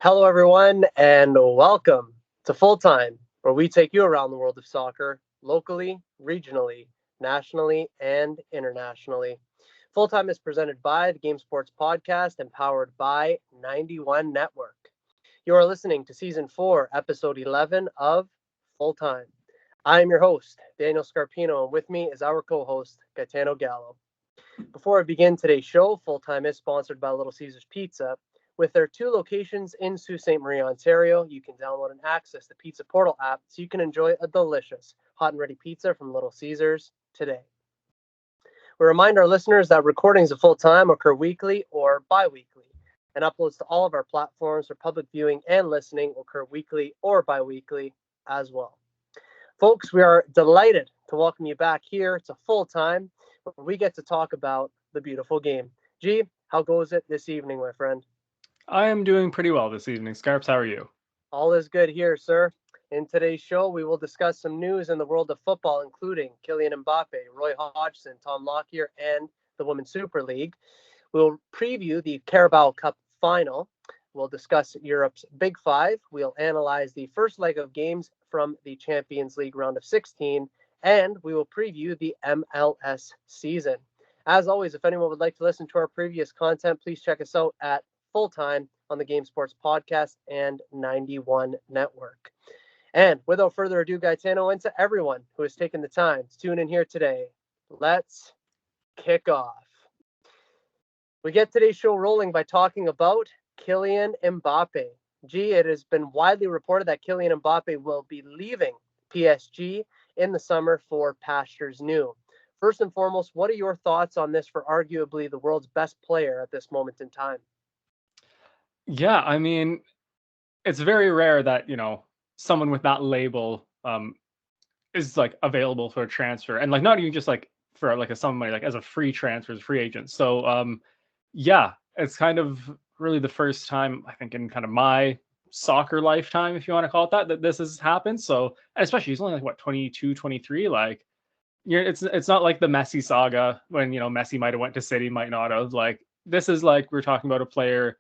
Hello, everyone, and welcome to Full Time, where we take you around the world of soccer locally, regionally, nationally, and internationally. Full Time is presented by the Game Sports Podcast and powered by 91 Network. You are listening to Season 4, Episode 11 of Full Time. I am your host, Daniel Scarpino, and with me is our co host, Gitano Gallo. Before I begin today's show, Full Time is sponsored by Little Caesars Pizza. With their 2 locations in Sault Ste. Marie, Ontario, you can download and access the Pizza Portal app so you can enjoy a delicious hot and ready pizza from Little Caesars today. We remind our listeners that recordings of Full Time occur weekly or bi-weekly, and uploads to all of our platforms for public viewing and listening occur weekly or bi-weekly as well. Folks, we are delighted to welcome you back here to Full Time, where we get to talk about the beautiful game. G, how goes it this evening, my friend? I am doing pretty well this evening. Scarps, how are you? All is good here, sir. In today's show, we will discuss some news in the world of football, including Kylian Mbappe, Roy Hodgson, Tom Lockyer, and the Women's Super League. We'll preview the Carabao Cup final. We'll discuss Europe's Big Five. We'll analyze the first leg of games from the Champions League round of 16, and we will preview the MLS season. As always, if anyone would like to listen to our previous content, please check us out at Full Time on the Game Sports Podcast and 91 Network. And without further ado, Gitano, and to everyone who has taken the time to tune in here today, let's kick off. We get today's show rolling by talking about Kylian Mbappe. G, it has been widely reported that Kylian Mbappe will be leaving PSG in the summer for pastures new. First and foremost, what are your thoughts on this for arguably the world's best player at this moment in time? Yeah, I mean, it's very rare that, someone with that label is like available for a transfer, and like not even just like for like a somebody like as a free transfer, as a free agent. So yeah, it's kind of really the first time I think in kind of my soccer lifetime, if you want to call it that this has happened. So, and especially he's only like what, 22, 23, like it's not like the Messi saga when Messi might have went to City, might not have. Like this is like we're talking about a player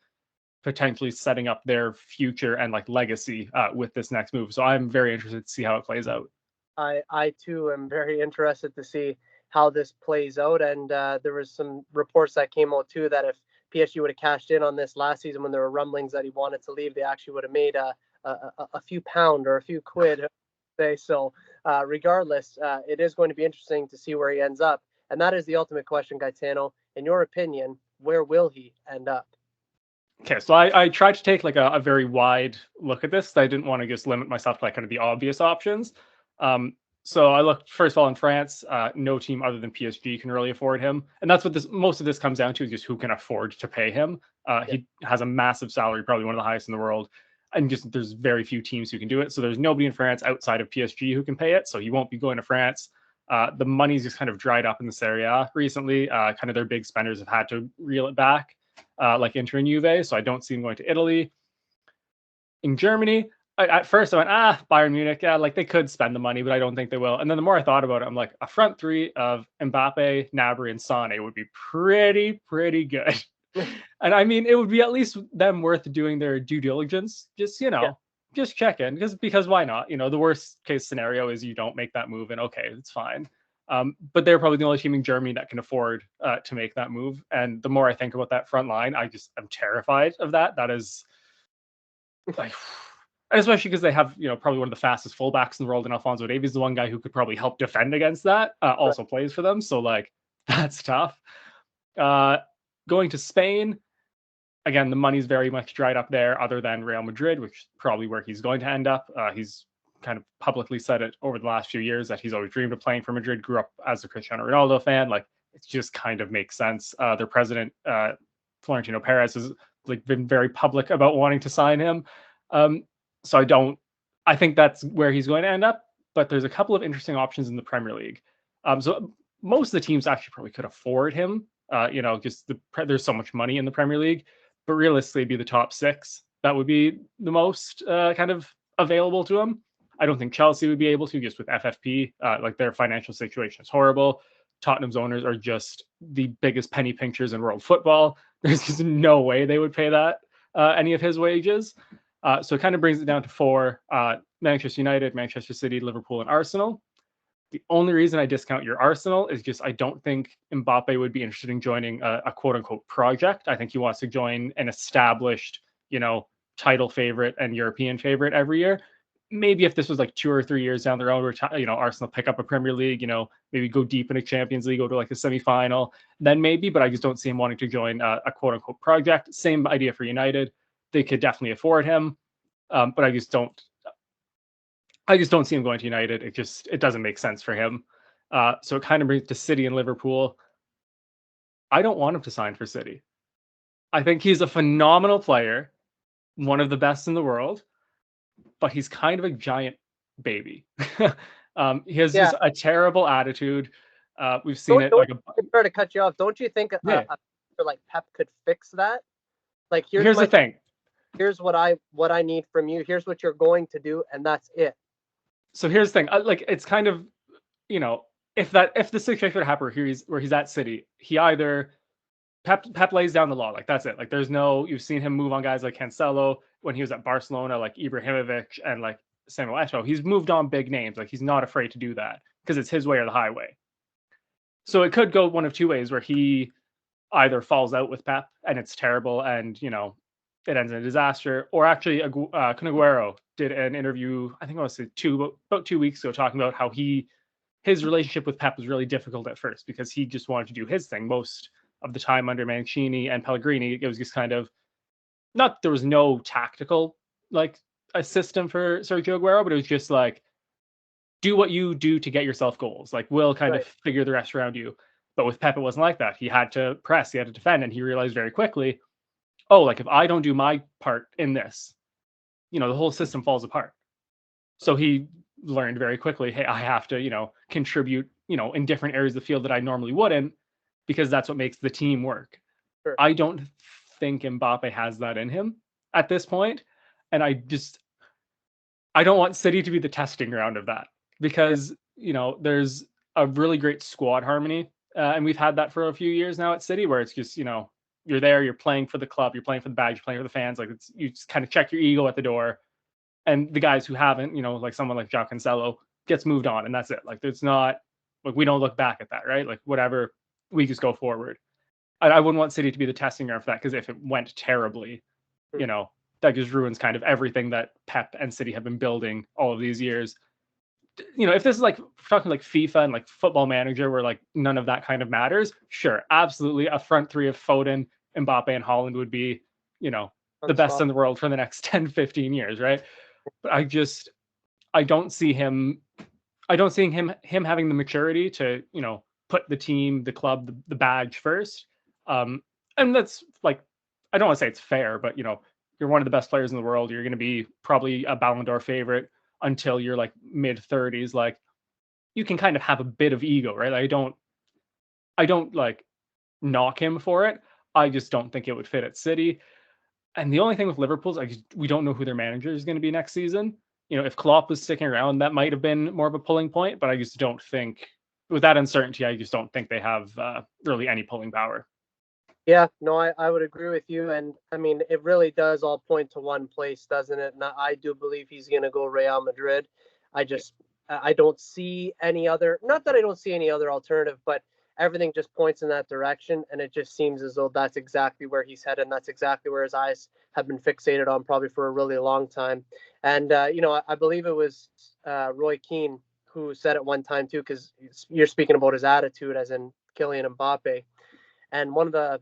potentially setting up their future and like legacy with this next move. So I'm very interested to see how it plays out. I too am very interested to see how this plays out. And there was some reports that came out too that if PSG would have cashed in on this last season when there were rumblings that he wanted to leave, they actually would have made a few pound or a few quid. So regardless, it is going to be interesting to see where he ends up. And that is the ultimate question, Gaetano. In your opinion, where will he end up? Okay, so I tried to take like a very wide look at this. I didn't want to just limit myself to like kind of the obvious options. So I looked first of all in France. No team other than PSG can really afford him, and that's what most of this comes down to is just who can afford to pay him. He has a massive salary, probably one of the highest in the world, and just there's very few teams who can do it. So there's nobody in France outside of PSG who can pay it. So he won't be going to France. The money's just kind of dried up in the Serie A recently. Kind of their big spenders have had to reel it back. Like Inter and Juve, so I don't see him going to Italy. In Germany, at first I went, Bayern Munich, yeah, like they could spend the money, but I don't think they will. And then the more I thought about it, I'm like, a front three of Mbappe, Gnabry, and Sane would be pretty good. And I mean, it would be at least them worth doing their due diligence, just, just check in, because why not? The worst case scenario is you don't make that move, and okay, it's fine. But they're probably the only team in Germany that can afford to make that move. And the more I think about that front line, I just am terrified of that. That is like, especially because they have, probably one of the fastest fullbacks in the world. And Alphonso Davies is the one guy who could probably help defend against that, also plays for them. So like, that's tough. Going to Spain, again, the money's very much dried up there other than Real Madrid, which is probably where he's going to end up. He's kind of publicly said it over the last few years that he's always dreamed of playing for Madrid, grew up as a Cristiano Ronaldo fan. Like it just kind of makes sense. Their president, Florentino Perez, has like been very public about wanting to sign him. So I think that's where he's going to end up, but there's a couple of interesting options in the Premier League. So most of the teams actually probably could afford him, just there's so much money in the Premier League, but realistically be the top 6. That would be the most kind of available to him. I don't think Chelsea would be able to, just with FFP. Like their financial situation is horrible. Tottenham's owners are just the biggest penny pinchers in world football. There's just no way they would pay that. any of his wages. So it kind of brings it down to 4: Manchester United, Manchester City, Liverpool, and Arsenal. The only reason I discount your Arsenal is just I don't think Mbappe would be interested in joining a quote unquote project. I think he wants to join an established, title favorite and European favorite every year. Maybe if this was like 2 or 3 years down the road where, Arsenal pick up a Premier League, maybe go deep in a Champions League, go to like a semi-final, then maybe, but I just don't see him wanting to join a quote unquote project. Same idea for United. They could definitely afford him. But I just don't see him going to United. It doesn't make sense for him. So it kind of brings to City and Liverpool. I don't want him to sign for City. I think he's a phenomenal player, one of the best in the world, but he's kind of a giant baby. He has just a terrible attitude. We've seen it. Sorry to cut you off. Don't you think like Pep could fix that? Like here's the thing. Here's what I need from you. Here's what you're going to do, and that's it. So here's the thing. It's kind of, if the situation happened where he's at City, he either Pep lays down the law, like that's it. Like there's no, you've seen him move on guys like Cancelo when he was at Barcelona, like Ibrahimovic and like Samuel Eto'o. He's moved on big names. Like he's not afraid to do that because it's his way or the highway. So it could go one of two ways where he either falls out with Pep and it's terrible and, it ends in a disaster, or actually Kun Aguero did an interview, I think it was about 2 weeks ago, talking about how his relationship with Pep was really difficult at first because he just wanted to do his thing most of the time under Mancini and Pellegrini. It was just kind of there was no tactical like a system for Sergio Aguero, but it was just like do what you do to get yourself goals. Like we'll kind of figure the rest around you. But with Pep, it wasn't like that. He had to press, he had to defend, and he realized very quickly, like if I don't do my part in this, the whole system falls apart. So he learned very quickly, hey, I have to, contribute, in different areas of the field that I normally wouldn't, because that's what makes the team work. Sure. I don't think Mbappe has that in him at this point. And I don't want City to be the testing ground of that because, there's a really great squad harmony. And we've had that for a few years now at City where it's just, you're there, you're playing for the club, you're playing for the badge, you're playing for the fans. Like you just kind of check your ego at the door. And the guys who haven't, like someone like João Cancelo gets moved on, and that's it. Like it's not like we don't look back at that, right? Like whatever, we just go forward. I wouldn't want City to be the testing ground for that because if it went terribly, that just ruins kind of everything that Pep and City have been building all of these years. If this is like talking like FIFA and like Football Manager where like none of that kind of matters, sure, absolutely, a front three of Foden, Mbappe, and Haaland would be, the best in the world for the next 10, 15 years, right? But I don't see him having the maturity to, put the team, the club, the badge first. And that's like, I don't want to say it's fair, but you're one of the best players in the world. You're going to be probably a Ballon d'Or favorite until you're like mid 30s. Like you can kind of have a bit of ego, right? I don't like knock him for it. I just don't think it would fit at City. And the only thing with Liverpool is we don't know who their manager is going to be next season. If Klopp was sticking around, that might have been more of a pulling point, but I just don't think with that uncertainty, I just don't think they have really any pulling power. Yeah, no, I would agree with you. And I mean, it really does all point to one place, doesn't it? And I do believe he's going to go Real Madrid. I don't see any other, not that I don't see any other alternative, but everything just points in that direction. And it just seems as though that's exactly where he's headed. And that's exactly where his eyes have been fixated on probably for a really long time. And, I believe it was Roy Keane who said it one time too, because you're speaking about his attitude as in Kylian Mbappe. And one of the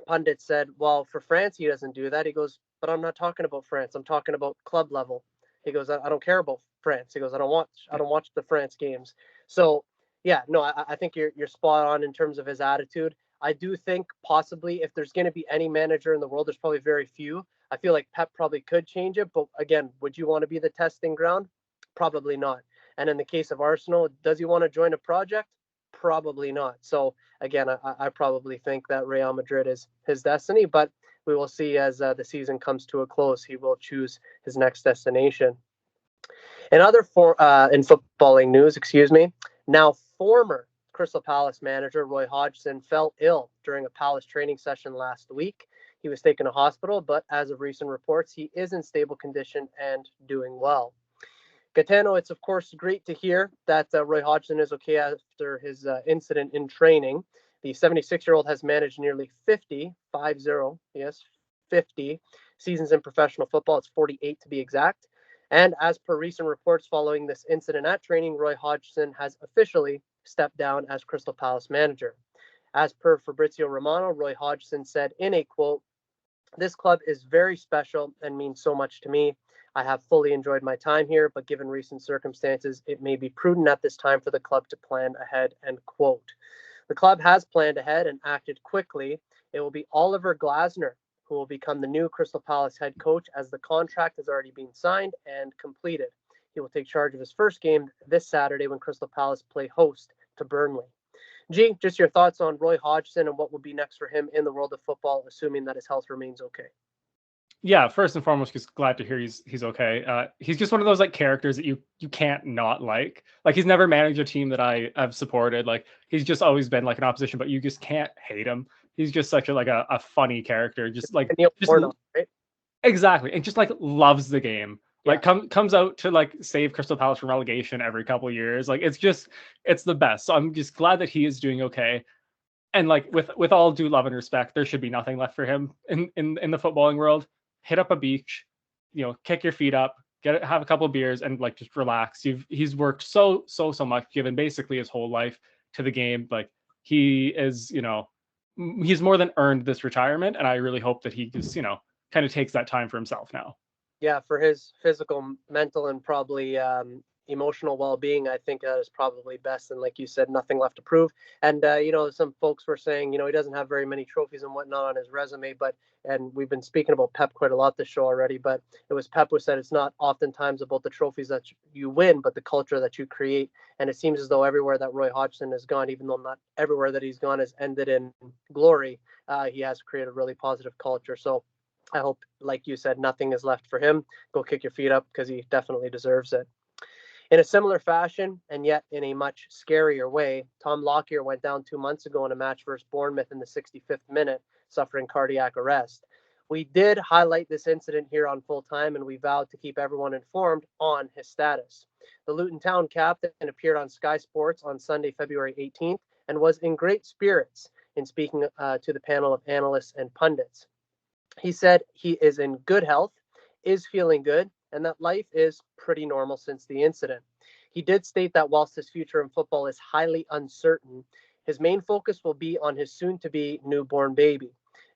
pundits said, well, for France, he doesn't do that. He goes, but I'm not talking about France. I'm talking about club level. He goes, I don't care about France. He goes, I don't watch the France games. So yeah, no, I think you're spot on in terms of his attitude. I do think possibly if there's going to be any manager in the world, there's probably very few. I feel like Pep probably could change it, but again, would you want to be the testing ground? Probably not. And in the case of Arsenal, does he want to join a project? Probably not. So again, I probably think that Real Madrid is his destiny, but we will see as the season comes to a close. He will choose his next destination. In footballing news, now former Crystal Palace manager Roy Hodgson fell ill during a Palace training session last week. He was taken to hospital, but as of recent reports, he is in stable condition and doing well. Gitano, it's of course great to hear that Roy Hodgson is okay after his incident in training. The 76-year-old has managed nearly 50 seasons in professional football. It's 48 to be exact. And as per recent reports following this incident at training, Roy Hodgson has officially stepped down as Crystal Palace manager. As per Fabrizio Romano, Roy Hodgson said in a quote, "This club is very special and means so much to me. I have fully enjoyed my time here, but given recent circumstances, it may be prudent at this time for the club to plan ahead," end quote. The club has planned ahead and acted quickly. It will be Oliver Glasner who will become the new Crystal Palace head coach, as the contract has already been signed and completed. He will take charge of his first game this Saturday when Crystal Palace play host to Burnley. G, just your thoughts on Roy Hodgson and what will be next for him in the world of football, assuming that his health remains okay. Yeah, first and foremost, just glad to hear he's okay. He's just one of those like characters that you can't not like. Like he's never managed a team that I have supported. Like he's just always been like an opposition, but you just can't hate him. He's just such a funny character. Just like Neil just Warnock, right? exactly, and just like loves the game. Yeah. Like comes out to like save Crystal Palace from relegation every couple of years. Like it's the best. So I'm just glad that he is doing okay. And like with all due love and respect, there should be nothing left for him in the footballing world. Hit up a beach, kick your feet up, have a couple of beers, and like just relax. He's worked so much, given basically his whole life to the game. Like he is, he's more than earned this retirement, and I really hope that he just, kind of takes that time for himself now. Yeah, for his physical, mental, and probably emotional well-being, I think that is probably best. And like you said, nothing left to prove. And some folks were saying, he doesn't have very many trophies and whatnot on his resume, and we've been speaking about Pep quite a lot this show already, but it was Pep who said it's not oftentimes about the trophies that you win, but the culture that you create. And it seems as though everywhere that Roy Hodgson has gone, even though not everywhere that he's gone has ended in glory, he has created a really positive culture. So I hope, like you said, nothing is left for him. Go kick your feet up, because he definitely deserves it. In a similar fashion, and yet in a much scarier way, Tom Lockyer went down 2 months ago in a match versus Bournemouth in the 65th minute, suffering cardiac arrest. We did highlight this incident here on Full Time, and we vowed to keep everyone informed on his status. The Luton Town captain appeared on Sky Sports on Sunday, February 18th, and was in great spirits in speaking to the panel of analysts and pundits. He said he is in good health, is feeling good, and that life is pretty normal since the incident. He did state that whilst his future in football is highly uncertain, his main focus will be on his soon-to-be newborn baby.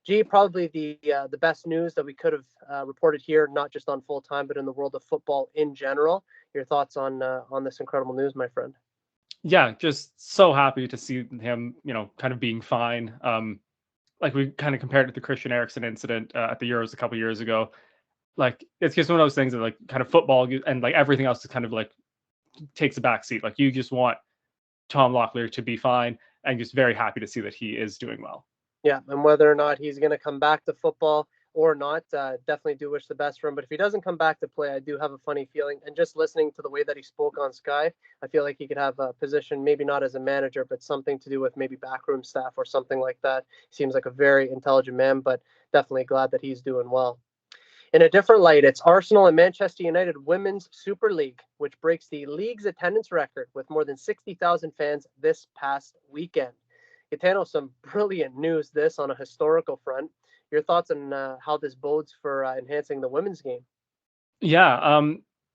G, probably the best news that we could have reported here, not just on Full Time, but in the world of football in general. Your thoughts on this incredible news, my friend? Yeah, just so happy to see him, kind of being fine. Like we kind of compared it to the Christian Eriksen incident at the Euros a couple years ago. Like it's just one of those things that like kind of football and like everything else is kind of like takes a back seat. Like you just want Tom Lockyer to be fine, and just very happy to see that he is doing well. Yeah, and whether or not he's going to come back to football or not, definitely do wish the best for him. But if he doesn't come back to play, I do have a funny feeling. And just listening to the way that he spoke on Sky, I feel like he could have a position, maybe not as a manager, but something to do with maybe backroom staff or something like that. Seems like a very intelligent man, but definitely glad that he's doing well. In a different light, it's Arsenal and Manchester United Women's Super League, which breaks the league's attendance record with more than 60,000 fans this past weekend. Gitano, some brilliant news this on a historical front. Your thoughts on how this bodes for enhancing the women's game? Yeah.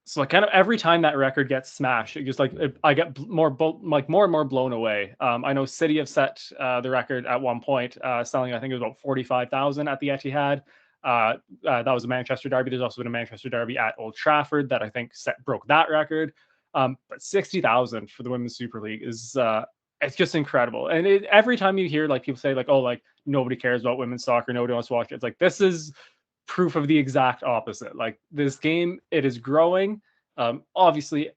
So like kind of every time that record gets smashed, it just like I get more and more blown away. I know City have set the record at one point, selling I think it was about 45,000 at the Etihad. That was a Manchester derby. There's also been a Manchester derby at Old Trafford that I think broke that record. But 60,000 for the Women's Super League is it's just incredible. And every time you hear like people say like, oh, like nobody cares about women's soccer, nobody wants to watch it. It's like this is proof of the exact opposite. Like this game, it is growing. Obviously,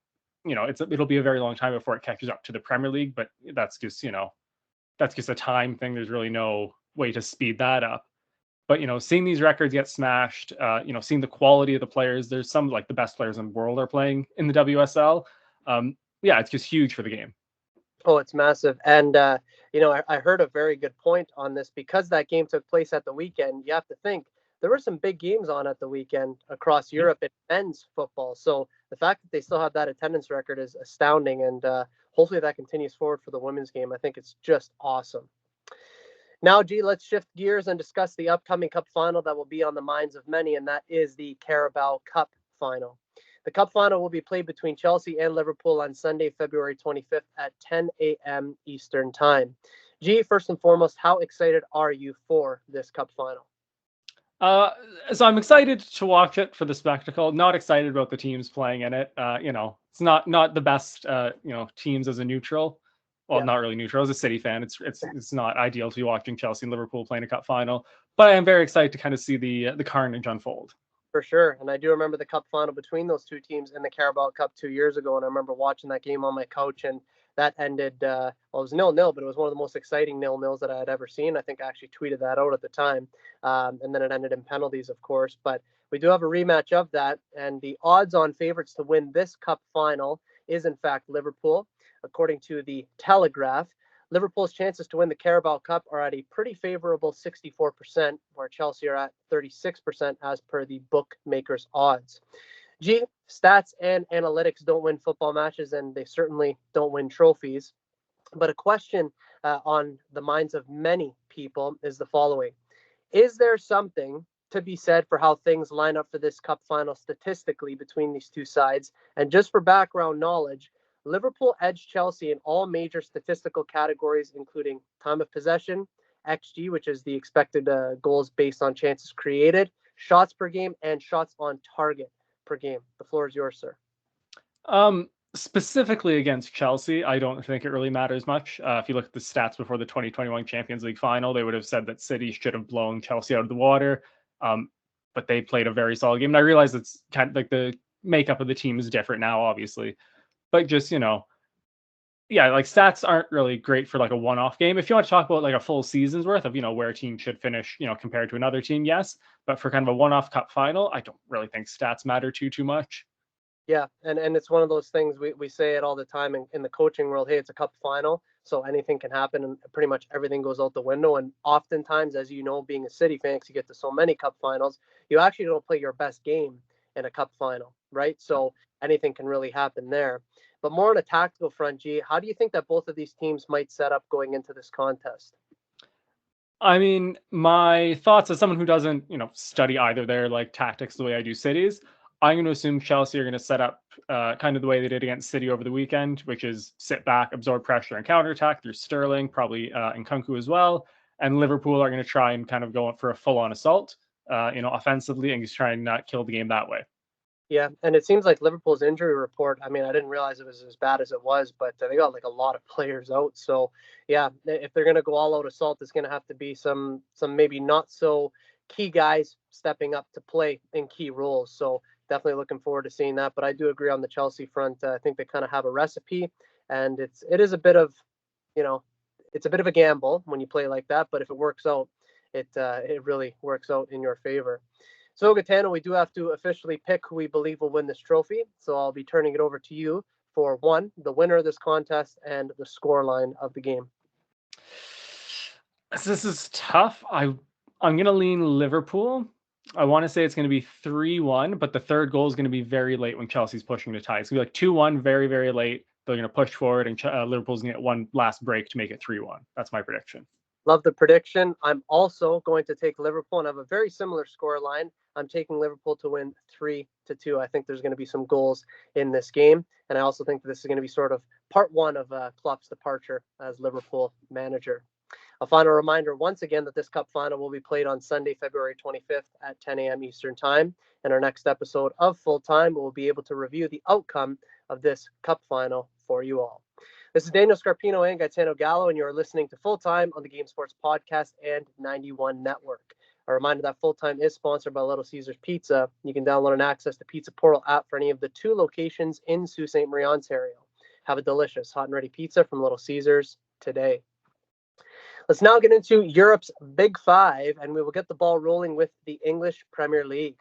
it'll be a very long time before it catches up to the Premier League, but that's just a time thing. There's really no way to speed that up. But seeing these records get smashed, seeing the quality of the players, there's some like the best players in the world are playing in the WSL. Yeah, it's just huge for the game. Oh, it's massive. And, I heard a very good point on this because that game took place at the weekend. You have to think there were some big games on at the weekend across Yeah. Europe in men's football. So the fact that they still have that attendance record is astounding. And hopefully that continues forward for the women's game. I think it's just awesome. Now, let's shift gears and discuss the upcoming Cup final that will be on the minds of many, and that is the Carabao Cup final. The Cup final will be played between Chelsea and Liverpool on Sunday, February 25th at 10 a.m. Eastern Time. First and foremost, how excited are you for this Cup final? Uh, so I'm excited to watch it for the spectacle. Not excited about the teams playing in it. It's not the best. Teams as a neutral. Well, Yeah. not really neutral. As a City fan, it's not ideal to be watching Chelsea and Liverpool playing a cup final. But I am very excited to kind of see the carnage unfold. For sure. And I do remember the cup final between those two teams in the Carabao Cup 2 years ago. And I remember watching that game on my couch, and that ended, it was 0-0, but it was one of the most exciting 0-0s that I had ever seen. I think I actually tweeted that out at the time. And then it ended in penalties, of course. But we do have a rematch of that. And the odds on favorites to win this cup final is, in fact, Liverpool. According to the Telegraph, Liverpool's chances to win the Carabao Cup are at a pretty favorable 64%, where Chelsea are at 36% as per the bookmakers' odds. Stats and analytics don't win football matches, and they certainly don't win trophies. But a question on the minds of many people is the following: is there something to be said for how things line up for this cup final statistically between these two sides? And just for background knowledge, Liverpool edged Chelsea in all major statistical categories, including time of possession, XG, which is the expected goals based on chances created, shots per game, and shots on target per game. The floor is yours, sir. Specifically against Chelsea, I don't think it really matters much. If you look at the stats before the 2021 Champions League final, they would have said that City should have blown Chelsea out of the water. But they played a very solid game. And I realize it's kind of like the makeup of the team is different now, obviously. But just, yeah, like stats aren't really great for like a one-off game. If you want to talk about like a full season's worth of, where a team should finish, compared to another team, yes. But for kind of a one-off cup final, I don't really think stats matter too much. Yeah, and it's one of those things we say it all the time in the coaching world. Hey, it's a cup final, so anything can happen, and pretty much everything goes out the window. And oftentimes, as you know, being a City fan, 'cause you get to so many cup finals, you actually don't play your best game in a cup final, right? So anything can really happen there. But more on a tactical front, how do you think that both of these teams might set up going into this contest? I mean, my thoughts as someone who doesn't, study either their like tactics the way I do Cities, I'm going to assume Chelsea are going to set up kind of the way they did against City over the weekend, which is sit back, absorb pressure, and counterattack through Sterling, probably Nkunku as well. And Liverpool are going to try and kind of go for a full-on assault, offensively, and just try and not kill the game that way. Yeah, and it seems like Liverpool's injury report, I mean, I didn't realize it was as bad as it was, but they got like a lot of players out. So, yeah, if they're going to go all out assault, it's going to have to be some maybe not so key guys stepping up to play in key roles. So, definitely looking forward to seeing that. But I do agree on the Chelsea front. I think they kind of have a recipe, and it is a bit of, you know, it's a bit of a gamble when you play like that, but if it works out, it really works out in your favor. So, Gitano, we do have to officially pick who we believe will win this trophy. So I'll be turning it over to you for one, the winner of this contest, and the scoreline of the game. This is tough. I'm going to lean Liverpool. I want to say it's going to be 3-1, but the third goal is going to be very late when Chelsea's pushing to tie. It's going to be like 2-1, very, very late. They're going to push forward, and Liverpool's going to get one last break to make it 3-1. That's my prediction. Love the prediction. I'm also going to take Liverpool and have a very similar score line. I'm taking Liverpool to win 3-2. I think there's going to be some goals in this game. And I also think that this is going to be sort of part one of Klopp's departure as Liverpool manager. A final reminder once again that this cup final will be played on Sunday, February 25th at 10 a.m. Eastern Time. In our next episode of Full Time, we'll be able to review the outcome of this cup final for you all. This is Daniel Scarpino and Gitano Gallo, and you're listening to Full Time on the Game Sports Podcast and 91 Network. A reminder that Full Time is sponsored by Little Caesars Pizza. You can download and access the Pizza Portal app for any of the 2 locations in Sault Ste. Marie, Ontario. Have a delicious hot and ready pizza from Little Caesars today. Let's now get into Europe's Big Five, and we will get the ball rolling with the English Premier League.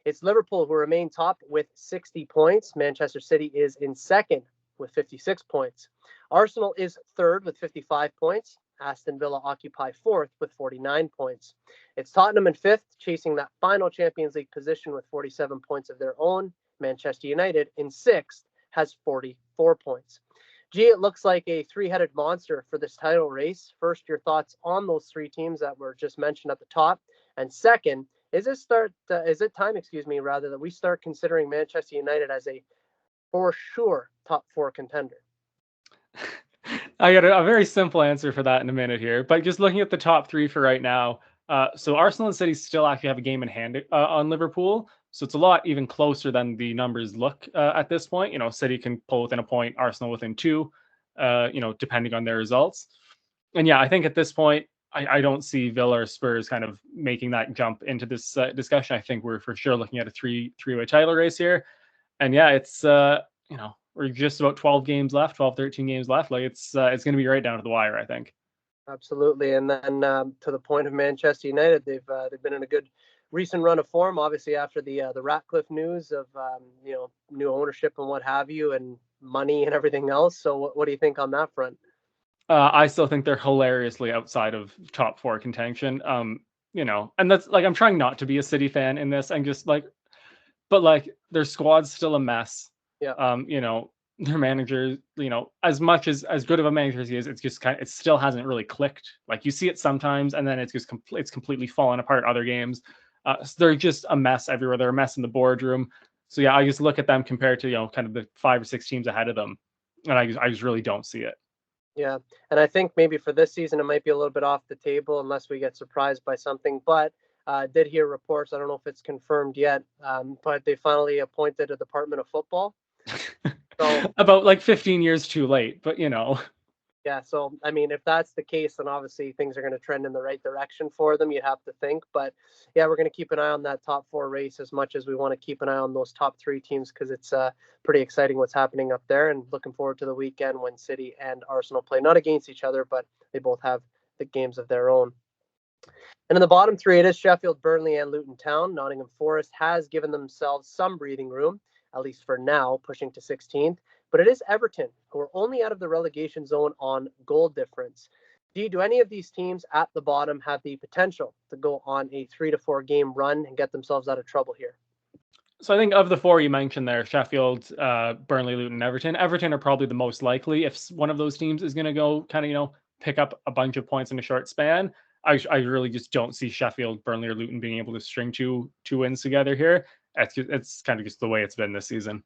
It's Liverpool who remain top with 60 points. Manchester City is in second with 56 points. Arsenal is third with 55 points. Aston Villa occupy fourth with 49 points. It's Tottenham in fifth, chasing that final Champions League position with 47 points of their own. Manchester United in sixth has 44 points. Gee, it looks like a three-headed monster for this title race. First, your thoughts on those three teams that were just mentioned at the top, and second, is it time, rather, that we start considering Manchester United as a for sure top four contender? I got a very simple answer for that in a minute here, but just looking at the top three for right now. So Arsenal and City still actually have a game in hand on Liverpool, so it's a lot even closer than the numbers look at this point. City can pull within a point, Arsenal within two, depending on their results. And yeah, I think at this point, I don't see Villa or Spurs kind of making that jump into this discussion. I think we're for sure looking at a three-way title race here. And yeah, it's we're just about 12 games left, 12, 13 games left. Like it's going to be right down to the wire, I think. Absolutely. And then to the point of Manchester United, they've been in a good recent run of form. Obviously, after the Ratcliffe news of new ownership and what have you, and money and everything else. So, what do you think on that front? I still think they're hilariously outside of top four contention. And that's like I'm trying not to be a City fan in this. I'm just like, but like their squad's still a mess. Yeah. Their manager, as much as good of a manager as he is, it's just it still hasn't really clicked. Like you see it sometimes, and then it's just it's completely fallen apart other games. So they're just a mess everywhere. They're a mess in the boardroom. So yeah, I just look at them compared to kind of the 5 or 6 teams ahead of them, and I just really don't see it. Yeah, and I think maybe for this season it might be a little bit off the table unless we get surprised by something. But did hear reports. I don't know if it's confirmed yet, but they finally appointed a Department of Football. So about like 15 years too late, but yeah, so I mean, if that's the case, then obviously things are going to trend in the right direction for them. You'd have to think, but yeah, we're going to keep an eye on that top four race as much as we want to keep an eye on those top three teams because it's pretty exciting what's happening up there, and looking forward to the weekend when City and Arsenal play not against each other, but they both have the games of their own. And in the bottom three, it is Sheffield, Burnley, and Luton Town. Nottingham Forest has given themselves some breathing room, at least for now, pushing to 16th. But it is Everton, who are only out of the relegation zone on goal difference. Do any of these teams at the bottom have the potential to go on a 3 to 4 game run and get themselves out of trouble here? So I think of the four you mentioned there, Sheffield, Burnley, Luton, Everton. Everton are probably the most likely if one of those teams is going to go kind of, pick up a bunch of points in a short span. I really just don't see Sheffield, Burnley, or Luton being able to string two wins together here. It's kind of just the way it's been this season.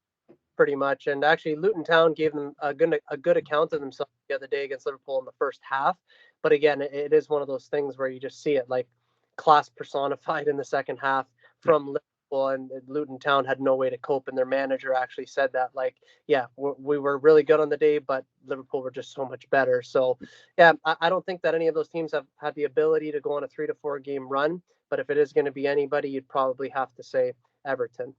Pretty much. And actually, Luton Town gave them a good account of themselves the other day against Liverpool in the first half. But again, it is one of those things where you just see it like class personified in the second half from Liverpool, and Luton Town had no way to cope. And their manager actually said that, like, yeah, we were really good on the day, but Liverpool were just so much better. So, yeah, I don't think that any of those teams have had the ability to go on a 3 to 4 game run. But if it is going to be anybody, you'd probably have to say Everton.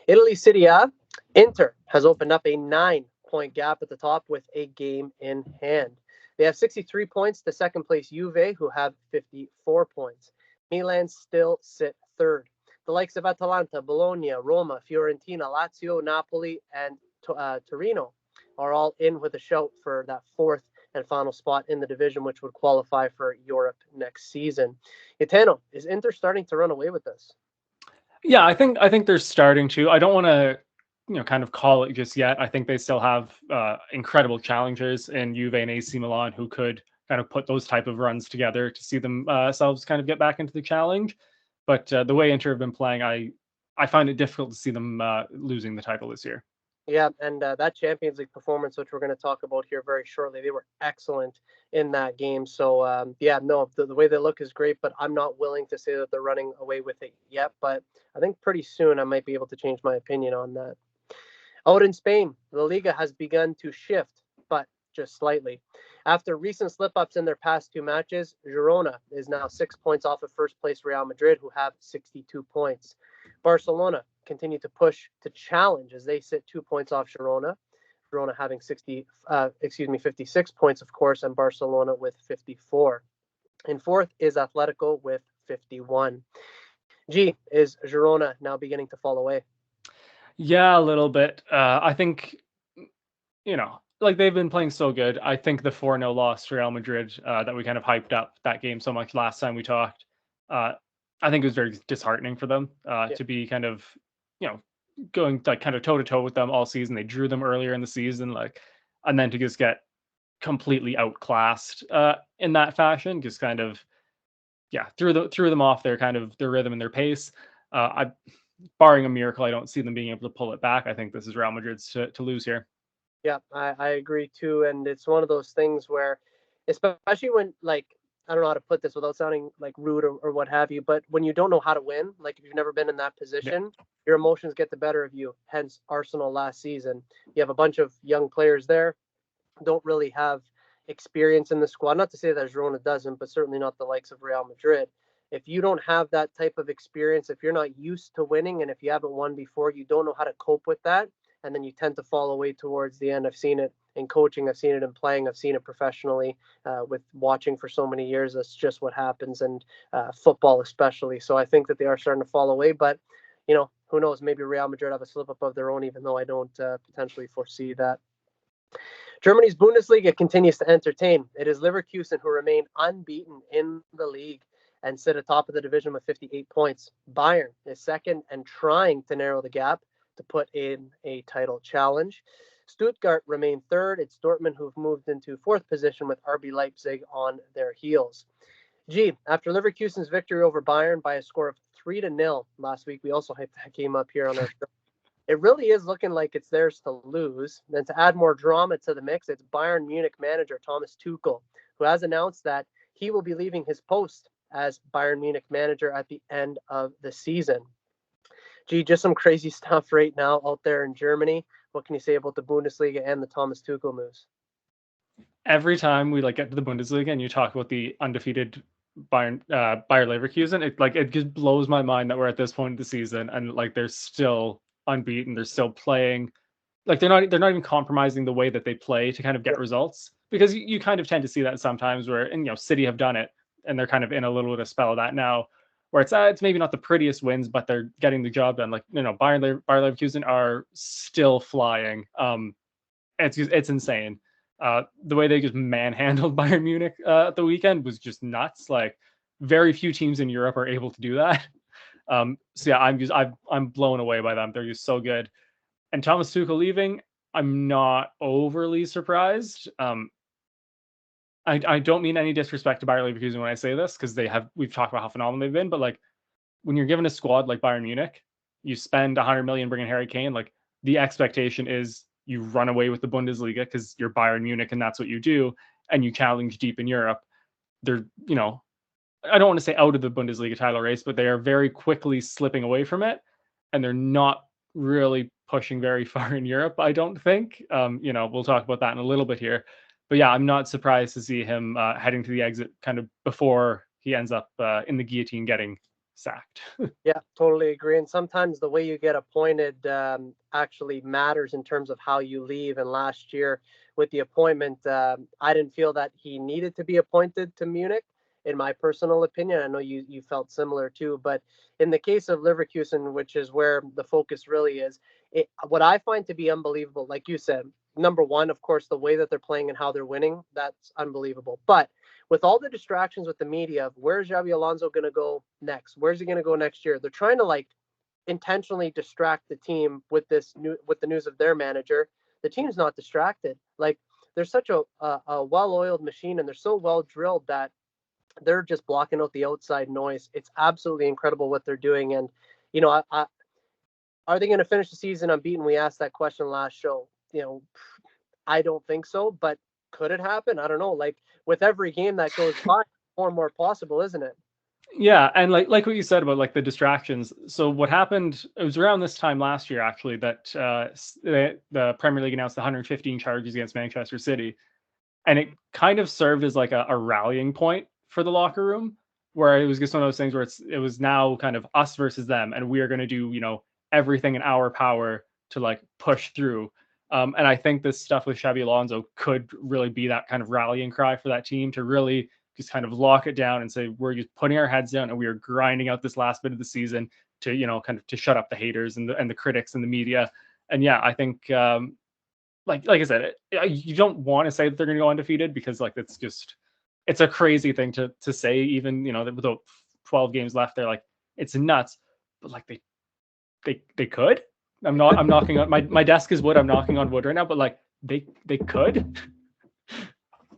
Italy Serie A, Inter has opened up a 9-point gap at the top with a game in hand. They have 63 points to second place Juve, who have 54 points. Milan still sit third. The likes of Atalanta, Bologna, Roma, Fiorentina, Lazio, Napoli, and Torino are all in with a shout for that fourth and final spot in the division, which would qualify for Europe next season. Gitano, is Inter starting to run away with this? Yeah, I think they're starting to. I don't want to, kind of call it just yet. I think they still have incredible challengers in Juve and AC Milan who could kind of put those type of runs together to see themselves kind of get back into the challenge. But the way Inter have been playing, I find it difficult to see them losing the title this year. Yeah, and that Champions League performance, which we're going to talk about here very shortly, they were excellent in that game. So, yeah, no, the way they look is great, but I'm not willing to say that they're running away with it yet. But I think pretty soon I might be able to change my opinion on that. Out in Spain, La Liga has begun to shift, but just slightly. After recent slip-ups in their past 2 matches, Girona is now 6 points off of first place Real Madrid, who have 62 points. Barcelona continue to push to challenge as they sit 2 points off Girona. Girona having 56 points, of course, and Barcelona with 54. In fourth is Atletico with 51. Is Girona now beginning to fall away? Yeah, a little bit. I think, like they've been playing so good. I think the 4-0 loss to Real Madrid that we kind of hyped up that game so much last time we talked, I think it was very disheartening for them Yeah. to be kind of, you know, going like kind of toe to toe with them all season. They drew them earlier in the season, like, and then to just get completely outclassed in that fashion, just kind of, yeah, threw them off their kind of their rhythm and their pace. I barring a miracle, I don't see them being able to pull it back. I think this is Real Madrid's to lose here. Yeah, I agree too. And it's one of those things where, especially when, like, I don't know how to put this without sounding like rude or what have you, but when you don't know how to win, like if you've never been in that Yeah. position, your emotions get the better of you. Hence Arsenal last season. You have a bunch of young players there, don't really have experience in the squad. Not to say that Girona doesn't, but certainly not the likes of Real Madrid. If you don't have that type of experience, if you're not used to winning, and if you haven't won before, you don't know how to cope with that. And then you tend to fall away towards the end. I've seen it in coaching, I've seen it in playing, I've seen it professionally with watching for so many years. That's just what happens, and football especially. So I think that they are starting to fall away. But, who knows? Maybe Real Madrid have a slip up of their own, even though I don't potentially foresee that. Germany's Bundesliga continues to entertain. It is Leverkusen who remain unbeaten in the league and sit atop of the division with 58 points. Bayern is second and trying to narrow the gap to put in a title challenge. Stuttgart remain third. It's Dortmund who've moved into fourth position with RB Leipzig on their heels. After Leverkusen's victory over Bayern by a score of 3-0 last week, we also hyped that game up here on our show. It really is looking like it's theirs to lose. Then to add more drama to the mix, it's Bayern Munich manager Thomas Tuchel, who has announced that he will be leaving his post as Bayern Munich manager at the end of the season. Just some crazy stuff right now out there in Germany. What can you say about the Bundesliga and the Thomas Tuchel news? Every time we like get to the Bundesliga and you talk about the undefeated Bayer Leverkusen, it just blows my mind that we're at this point in the season and like they're still unbeaten. They're still playing like they're not even compromising the way that they play to kind of get results, because you kind of tend to see that sometimes where, and City have done it and they're kind of in a little bit of spell of that now, where it's maybe not the prettiest wins, but they're getting the job done. Like Bayer Leverkusen are still flying. It's insane. The way they just manhandled Bayern Munich at the weekend was just nuts. Like very few teams in Europe are able to do that. So yeah, I'm blown away by them. They're just so good. And Thomas Tuchel leaving, I'm not overly surprised. I don't mean any disrespect to Bayer Leverkusen when I say this, because we've talked about how phenomenal they've been, but like when you're given a squad like Bayern Munich, you spend 100 million bringing Harry Kane, like the expectation is you run away with the Bundesliga because you're Bayern Munich and that's what you do, and you challenge deep in Europe. They're, I don't want to say out of the Bundesliga title race, but they are very quickly slipping away from it, and they're not really pushing very far in Europe, I don't think. We'll talk about that in a little bit here. But yeah, I'm not surprised to see him heading to the exit kind of before he ends up in the guillotine getting sacked. Yeah, totally agree. And sometimes the way you get appointed actually matters in terms of how you leave. And last year with the appointment, I didn't feel that he needed to be appointed to Munich, in my personal opinion. I know you felt similar too. But in the case of Leverkusen, which is where the focus really is, what I find to be unbelievable, like you said, number one, of course, the way that they're playing and how they're winning, that's unbelievable. But with all the distractions with the media of where's Xabi Alonso going to go next? Where's he going to go next year? They're trying to like intentionally distract the team with the news of their manager. The team's not distracted. Like they're such a well-oiled machine and they're so well drilled that they're just blocking out the outside noise. It's absolutely incredible what they're doing. And are they going to finish the season unbeaten? We asked that question last show. I don't think so, but could it happen? I don't know. Like with every game that goes by, more and more possible, isn't it? Yeah, and like what you said about like the distractions. So what happened? It was around this time last year, actually, that the Premier League announced 115 charges against Manchester City, and it kind of served as like a rallying point for the locker room, where it was just one of those things where it was now kind of us versus them, and we are going to do everything in our power to like push through. And I think this stuff with Xabi Alonso could really be that kind of rallying cry for that team to really just kind of lock it down and say we're just putting our heads down and we are grinding out this last bit of the season to kind of to shut up the haters and the critics and the media. And yeah, I think like I said, you don't want to say that they're going to go undefeated because like it's a crazy thing to say. Even with 12 games left, they're like it's nuts, but like they could. I'm knocking on my desk is wood. I'm knocking on wood right now, but like they could.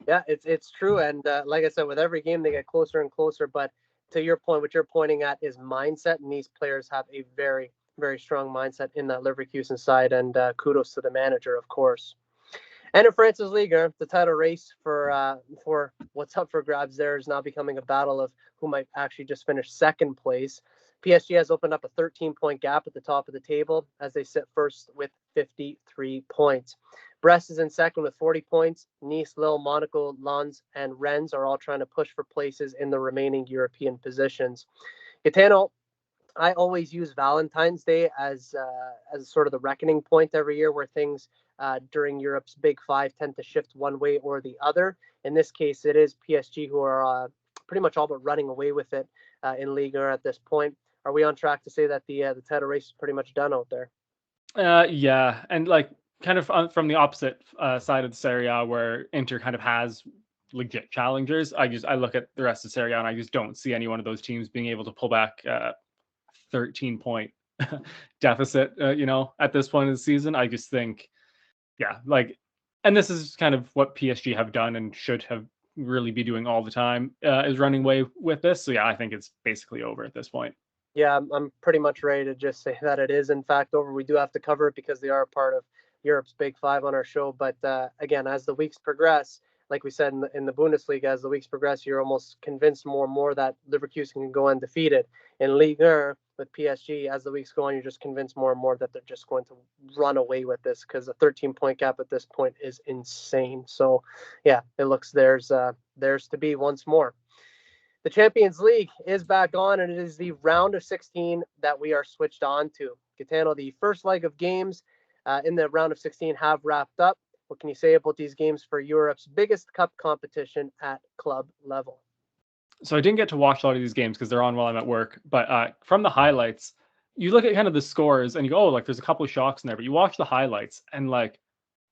Yeah, it's true, and like I said, with every game they get closer and closer. But to your point, what you're pointing at is mindset, and these players have a very, very strong mindset in that Leverkusen side. And kudos to the manager, of course. And in France's Liga, the title race for what's up for grabs there is now becoming a battle of who might actually just finish second place. PSG has opened up a 13-point gap at the top of the table as they sit first with 53 points. Brest is in second with 40 points. Nice, Lille, Monaco, Lens, and Rennes are all trying to push for places in the remaining European positions. Gitano, I always use Valentine's Day as sort of the reckoning point every year, where things during Europe's Big Five tend to shift one way or the other. In this case, it is PSG who are pretty much all but running away with it in Liga at this point. Are we on track to say that the title race is pretty much done out there? Yeah, and like kind of from the opposite side of the Serie A, where Inter kind of has legit challengers. I look at the rest of Serie A and I just don't see any one of those teams being able to pull back 13-point deficit. At this point of the season, I just think, yeah, like, and this is kind of what PSG have done and should have really be doing all the time, is running away with this. So yeah, I think it's basically over at this point. Yeah, I'm pretty much ready to just say that it is in fact over. We do have to cover it because they are a part of Europe's Big Five on our show. But again, as the weeks progress, like we said in the Bundesliga, as the weeks progress, you're almost convinced more and more that Leverkusen can go undefeated. In Ligue 1 with PSG, as the weeks go on, you're just convinced more and more that they're just going to run away with this because a 13-point gap at this point is insane. So, yeah, it looks theirs to be once more. The Champions League is back on, and it is the round of 16 that we are switched on to. Gitano, the first leg of games in the round of 16 have wrapped up. What can you say about these games for Europe's biggest cup competition at club level? So I didn't get to watch a lot of these games because they're on while I'm at work. But from the highlights, you look at kind of the scores and you go, oh, like there's a couple of shocks in there. But you watch the highlights and like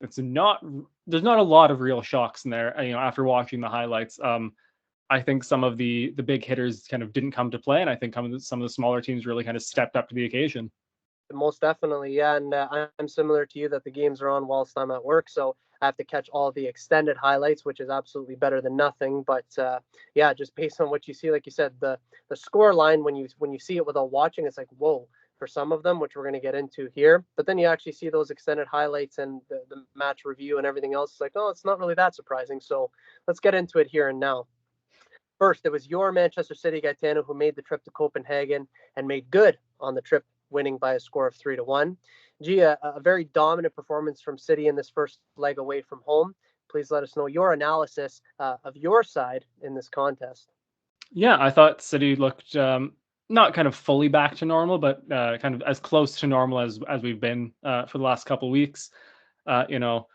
there's not a lot of real shocks in there. After watching the highlights, I think some of the big hitters kind of didn't come to play, and I think some of the smaller teams really kind of stepped up to the occasion. Most definitely, yeah. And I'm similar to you that the games are on whilst I'm at work, so I have to catch all the extended highlights, which is absolutely better than nothing. But yeah, just based on what you see, like you said, the score line when you see it without watching, it's like whoa for some of them, which we're going to get into here. But then you actually see those extended highlights and the match review and everything else. It's like, oh, it's not really that surprising. So let's get into it here and now. First, it was your Manchester City, Gaetano, who made the trip to Copenhagen and made good on the trip, winning by a score of 3-1. Gia, a very dominant performance from City in this first leg away from home. Please let us know your analysis of your side in this contest. Yeah, I thought City looked not kind of fully back to normal, but kind of as close to normal as we've been for the last couple of weeks. I know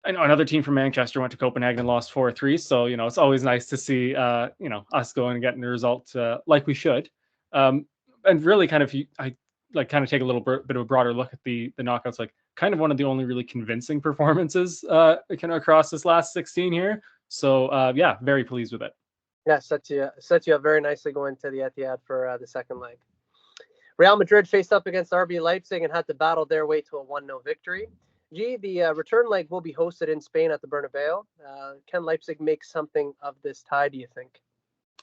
another team from Manchester went to Copenhagen and lost 4-3. So, it's always nice to see, us going and getting the result like we should. And really kind of, I like kind of take a little bit of a broader look at the knockouts, like kind of one of the only really convincing performances kind of across this last 16 here. So, yeah, very pleased with it. Yeah, sets you up very nicely going to the Etihad for the second leg. Real Madrid faced up against RB Leipzig and had to battle their way to a 1-0 victory. The return leg will be hosted in Spain at the Bernabeu. Can Leipzig make something of this tie, do you think?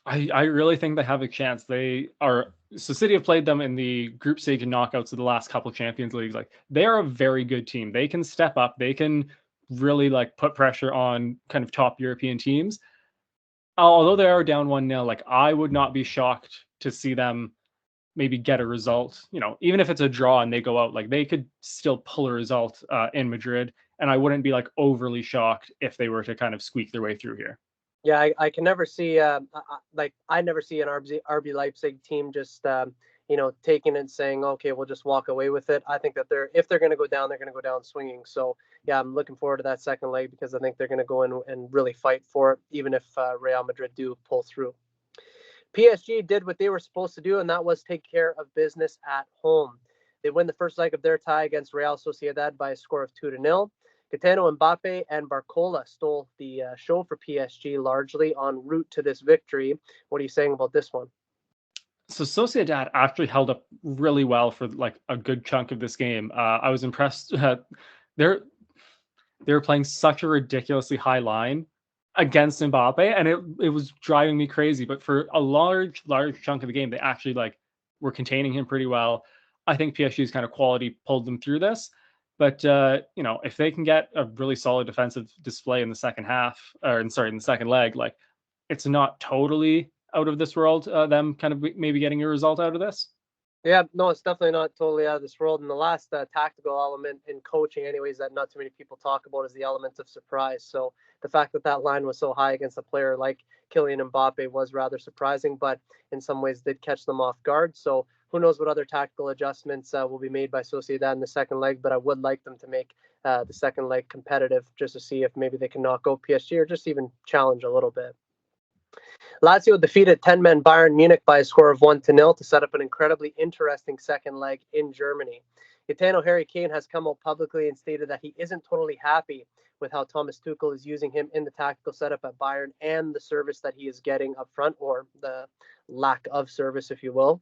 I really think they have a chance. City have played them in the group stage and knockouts of the last couple of Champions Leagues. Like they are a very good team. They can step up. They can really like put pressure on kind of top European teams. Although they are down 1-0, like I would not be shocked to see them maybe get a result. Even if it's a draw and they go out, like they could still pull a result in Madrid, and I wouldn't be like overly shocked if they were to kind of squeak their way through here. Yeah, I can never see I never see an RB Leipzig team just taking it and saying, okay, we'll just walk away with it. I think that if they're going to go down, they're going to go down swinging. So yeah, I'm looking forward to that second leg because I think they're going to go in and really fight for it, even if Real Madrid do pull through. PSG did what they were supposed to do, and that was take care of business at home. They win the first leg of their tie against Real Sociedad by a score of 2-0. Gitano, Mbappe, and Barcola stole the show for PSG largely en route to this victory. What are you saying about this one? So Sociedad actually held up really well for like a good chunk of this game. I was impressed. They're they were playing such a ridiculously high line against Mbappe, and it was driving me crazy. But for a large chunk of the game, they actually like were containing him pretty well. I think PSG's kind of quality pulled them through this. But if they can get a really solid defensive display in the second half, in the second leg, like it's not totally out of this world. Them kind of maybe getting a result out of this. Yeah, no, it's definitely not totally out of this world. And the last tactical element in coaching, anyways, that not too many people talk about is the element of surprise. So the fact that that line was so high against a player like Kylian Mbappe was rather surprising, but in some ways did catch them off guard. So who knows what other tactical adjustments will be made by Sociedad in the second leg, but I would like them to make the second leg competitive just to see if maybe they can knock out PSG or just even challenge a little bit. Lazio defeated 10-man Bayern Munich by a score of 1-0 to set up an incredibly interesting second leg in Germany. Gitano Harry Kane has come out publicly and stated that he isn't totally happy with how Thomas Tuchel is using him in the tactical setup at Bayern and the service that he is getting up front, or the lack of service, if you will.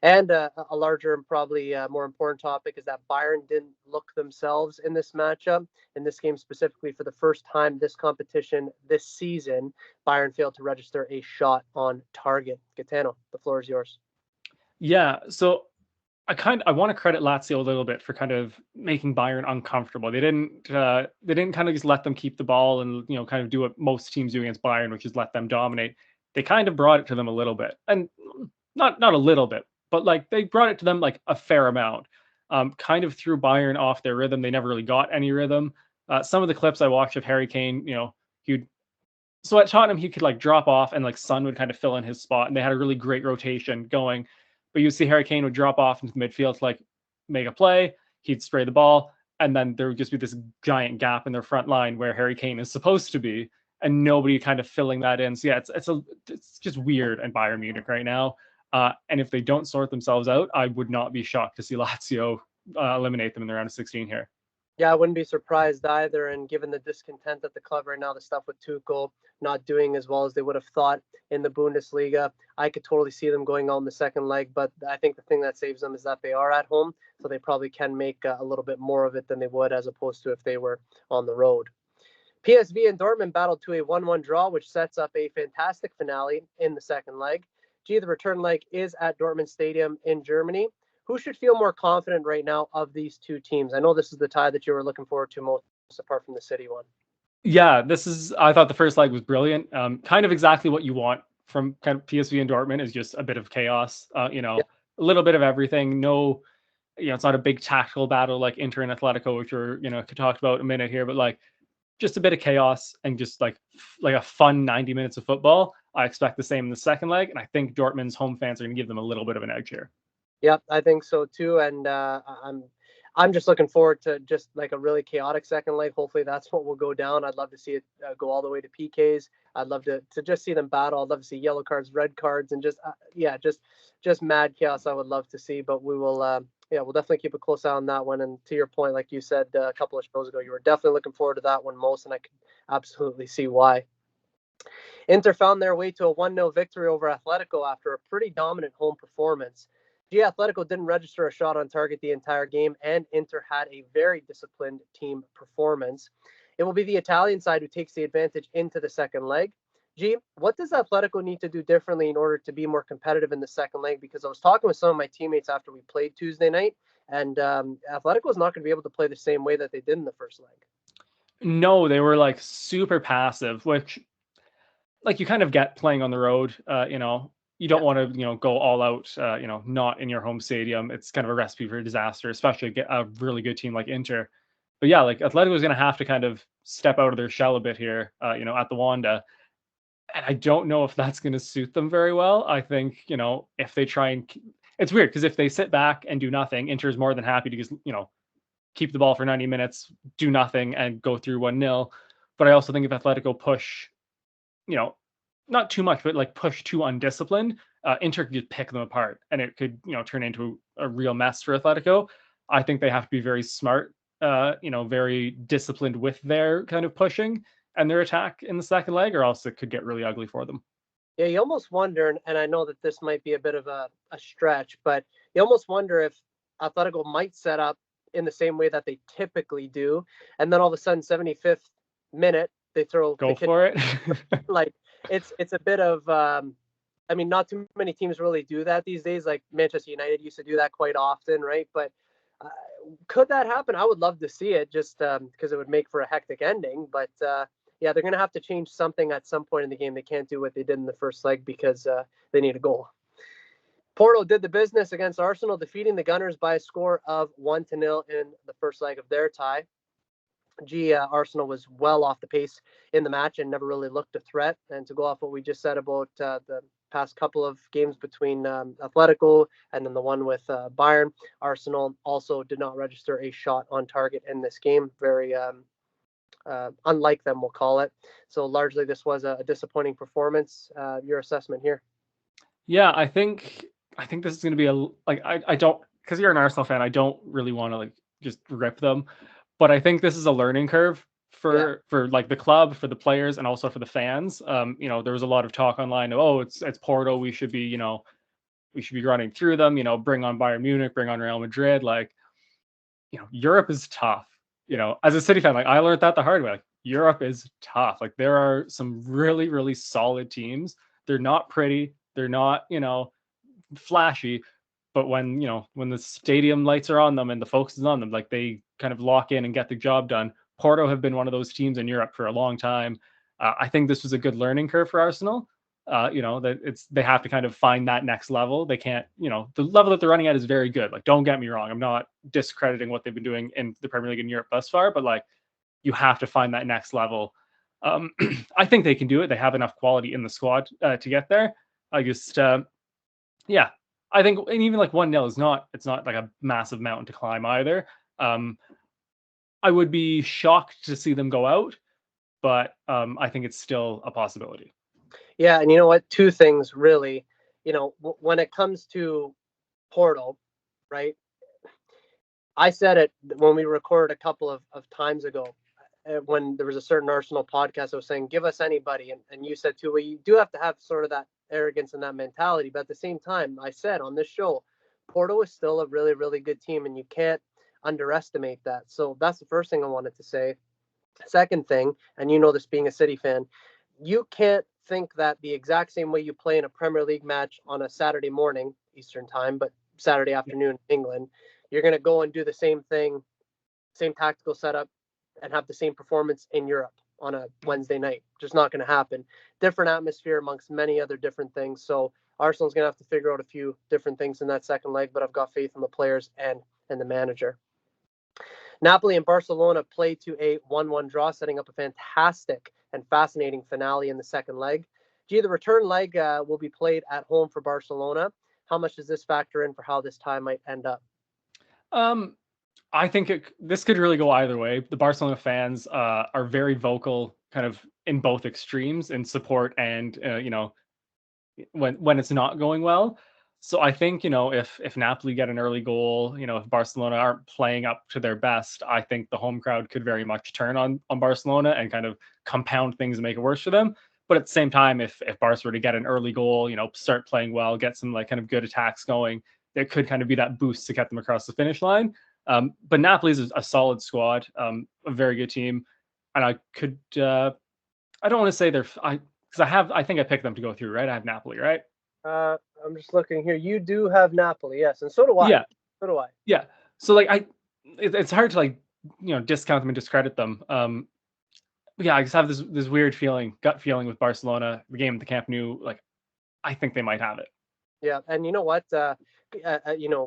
And a larger and probably more important topic is that Bayern didn't look themselves in this matchup. In this game specifically, for the first time this competition this season, Bayern failed to register a shot on target. Gitano, the floor is yours. Yeah, so I want to credit Lazio a little bit for kind of making Bayern uncomfortable. They didn't kind of just let them keep the ball and kind of do what most teams do against Bayern, which is let them dominate. They kind of brought it to them a little bit, and not a little bit, but like they brought it to them like a fair amount. Kind of threw Bayern off their rhythm. They never really got any rhythm. Some of the clips I watched of Harry Kane, he'd so at Tottenham he could like drop off and like Son would kind of fill in his spot, and they had a really great rotation going. But you see Harry Kane would drop off into the midfield to like make a play. He'd spray the ball, and then there would just be this giant gap in their front line where Harry Kane is supposed to be, and nobody kind of filling that in. So yeah, it's just weird in Bayern Munich right now. And if they don't sort themselves out, I would not be shocked to see Lazio eliminate them in the round of 16 here. Yeah, I wouldn't be surprised either. And given the discontent at the club right now, the stuff with Tuchel not doing as well as they would have thought in the Bundesliga, I could totally see them going on the second leg. But I think the thing that saves them is that they are at home, so they probably can make a little bit more of it than they would as opposed to if they were on the road. PSV and Dortmund battled to a 1-1 draw, which sets up a fantastic finale in the second leg. The return leg is at Dortmund Stadium in Germany. Who should feel more confident right now of these two teams? I know this is the tie that you were looking forward to most, apart from the City one. Yeah, I thought the first leg was brilliant. Kind of exactly what you want from kind of PSV and Dortmund is just a bit of chaos, a little bit of everything. No, it's not a big tactical battle like Inter and Atletico, which we're, could talk about in a minute here, but like just a bit of chaos and just like a fun 90 minutes of football. I expect the same in the second leg. And I think Dortmund's home fans are going to give them a little bit of an edge here. Yep, I think so too. And I'm just looking forward to just like a really chaotic second leg. Hopefully that's what will go down. I'd love to see it go all the way to PKs. I'd love to just see them battle. I'd love to see yellow cards, red cards, and just mad chaos. I would love to see. But we will, we'll definitely keep a close eye on that one. And to your point, like you said a couple of shows ago, you were definitely looking forward to that one most, and I can absolutely see why. Inter found their way to a 1-0 victory over Atletico after a pretty dominant home performance. Atletico didn't register a shot on target the entire game, and Inter had a very disciplined team performance. It will be the Italian side who takes the advantage into the second leg. What does Atletico need to do differently in order to be more competitive in the second leg? Because I was talking with some of my teammates after we played Tuesday night, and Atletico is not going to be able to play the same way that they did in the first leg. No, they were like super passive, which like you kind of get playing on the road. You don't want to, go all out, not in your home stadium. It's kind of a recipe for disaster, especially get a really good team like Inter. But yeah, like Atletico is going to have to kind of step out of their shell a bit here, at the Wanda. And I don't know if that's going to suit them very well. I think, if they try and it's weird because if they sit back and do nothing, Inter is more than happy to just, keep the ball for 90 minutes, do nothing and go through 1-0. But I also think if Atletico push, not too much, but like push too undisciplined, Inter could just pick them apart and it could, turn into a real mess for Atletico. I think they have to be very smart very disciplined with their kind of pushing and their attack in the second leg, or else it could get really ugly for them. Yeah, you almost wonder, and I know that this might be a bit of a stretch, but you almost wonder if Atletico might set up in the same way that they typically do, and then all of a sudden, 75th minute, they throw Go the kid. for it. Like it's a bit of I mean, not too many teams really do that these days. Like Manchester United used to do that quite often, right? But uh, could that happen? I would love to see it, just because it would make for a hectic ending. But yeah, they're going to have to change something at some point in the game. They can't do what they did in the first leg because they need a goal. Porto did the business against Arsenal, defeating the Gunners by a score of 1-0 in the first leg of their tie. Arsenal was well off the pace in the match and never really looked a threat. And to go off what we just said about the past couple of games between Atletico and then the one with Bayern, Arsenal also did not register a shot on target in this game. Very unlike them, we'll call it. So largely this was a disappointing performance. Your assessment here? Yeah, I think this is going to be I don't, because you're an Arsenal fan, I don't really want to just rip them, but I think this is a learning curve for like the club, for the players, and also for the fans. There was a lot of talk online. Oh, it's Porto. We should be running through them. Bring on Bayern Munich, bring on Real Madrid. Europe is tough. As a City fan, I learned that the hard way. Europe is tough. There are some really, really solid teams. They're not pretty. They're not, flashy, but when the stadium lights are on them and the focus is on them, they kind of lock in and get the job done. Porto have been one of those teams in Europe for a long time. I think this was a good learning curve for Arsenal. That they have to kind of find that next level. They can't, the level that they're running at is very good. Don't get me wrong, I'm not discrediting what they've been doing in the Premier League in Europe thus far, but you have to find that next level. I think they can do it. They have enough quality in the squad to get there. I just, yeah, I think, and even 1-0 is not, it's not like a massive mountain to climb either. I would be shocked to see them go out, but I think it's still a possibility. Yeah, and you know what? Two things really. When it comes to Porto, right? I said it when we recorded a couple of times ago, when there was a certain Arsenal podcast. I was saying, give us anybody. And you said, too, well, you do have to have sort of that arrogance and that mentality. But at the same time, I said on this show, Porto is still a really, really good team, and you can't underestimate that. So that's the first thing I wanted to say. Second thing, and you know this being a City fan, you can't think that the exact same way you play in a Premier League match on a Saturday morning, Eastern time, but Saturday afternoon, England, you're going to go and do the same thing, same tactical setup, and have the same performance in Europe on a Wednesday night. Just not going to happen. Different atmosphere amongst many other different things. So Arsenal's going to have to figure out a few different things in that second leg, but I've got faith in the players and the manager. Napoli and Barcelona played to a 1-1 draw, setting up a fantastic and fascinating finale in the second leg. The return leg will be played at home for Barcelona. How much does this factor in for how this tie might end up? I think this could really go either way. The Barcelona fans are very vocal, kind of in both extremes, in support and when it's not going well. So I think if Napoli get an early goal, if Barcelona aren't playing up to their best, I think the home crowd could very much turn on Barcelona and kind of compound things and make it worse for them. But at the same time, if Barca were to get an early goal, start playing well, get some kind of good attacks going, there could kind of be that boost to get them across the finish line. But Napoli is a solid squad, a very good team, and I don't want to say because I think I picked them to go through, right? I have Napoli, right? I'm just looking here. You do have Napoli, yes, and so do I. Yeah, so do I. Yeah, so it's hard to discount them and discredit them. Yeah, I just have this weird gut feeling with Barcelona. The game at the Camp Nou, I think they might have it. Yeah, and you know what?